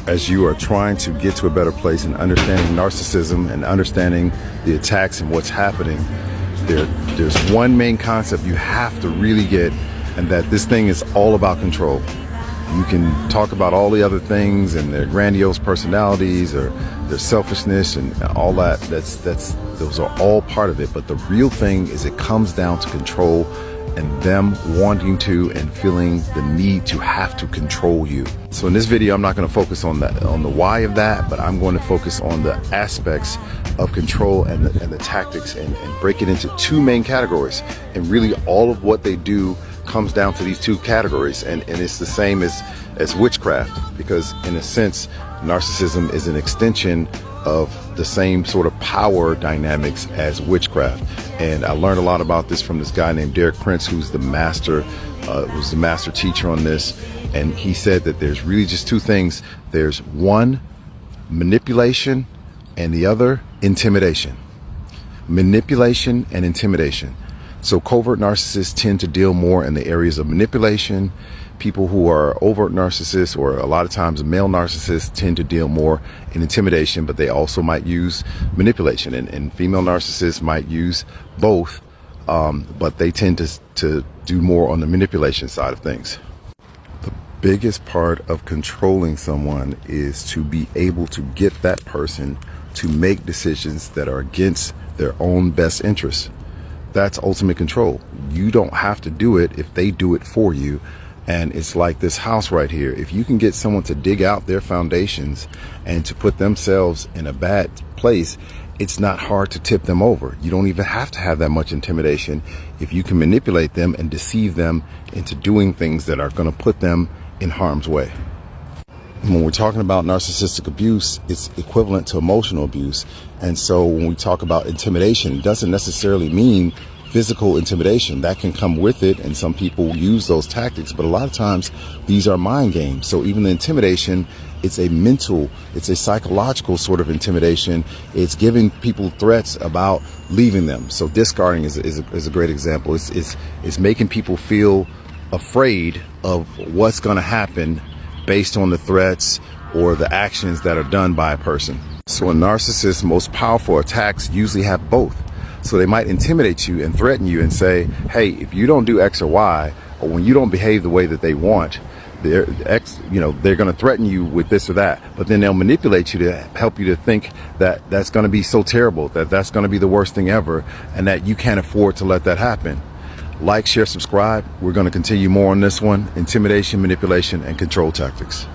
as you are trying to get to a better place and understanding narcissism and understanding the attacks and what's happening, there's one main concept you have to really get, and that this thing is all about control. You can talk about all the other things and their grandiose personalities or their selfishness and all that. Those are all part of it. But the real thing is it comes down to control and them wanting to and feeling the need to have to control you. So in this video, I'm not going to focus on the why of that, but I'm going to focus on the aspects of control and the tactics and break it into two main categories. And really all of what they do comes down to these two categories, and it's the same as witchcraft, because in a sense narcissism is an extension of the same sort of power dynamics as witchcraft. And I learned a lot about this from this guy named Derek Prince, who's the master teacher on this, and he said that there's really just two things. There's one, manipulation, and the other, intimidation. Manipulation and intimidation. So covert narcissists tend to deal more in the areas of manipulation. People who are overt narcissists, or a lot of times male narcissists, tend to deal more in intimidation, but they also might use manipulation. And female narcissists might use both, but they tend to do more on the manipulation side of things. The biggest part of controlling someone is to be able to get that person to make decisions that are against their own best interests. That's ultimate control. You don't have to do it if they do it for you. And it's like this house right here. If you can get someone to dig out their foundations and to put themselves in a bad place, it's not hard to tip them over. You don't even have to have that much intimidation if you can manipulate them and deceive them into doing things that are going to put them in harm's way. When we're talking about narcissistic abuse, it's equivalent to emotional abuse. And so when we talk about intimidation, it doesn't necessarily mean physical intimidation. That can come with it, and some people use those tactics, but a lot of times these are mind games. So even the intimidation, it's a psychological sort of intimidation. It's giving people threats about leaving them. So discarding is a great example. It's making people feel afraid of what's going to happen based on the threats or the actions that are done by a person. So a narcissist's most powerful attacks usually have both. So they might intimidate you and threaten you and say, hey, if you don't do X or Y, or when you don't behave the way that they want, they're going to threaten you with this or that. But then they'll manipulate you to help you to think that that's going to be so terrible, that that's going to be the worst thing ever, and that you can't afford to let that happen. Like, share, subscribe. We're going to continue more on this one: intimidation, manipulation, and control tactics.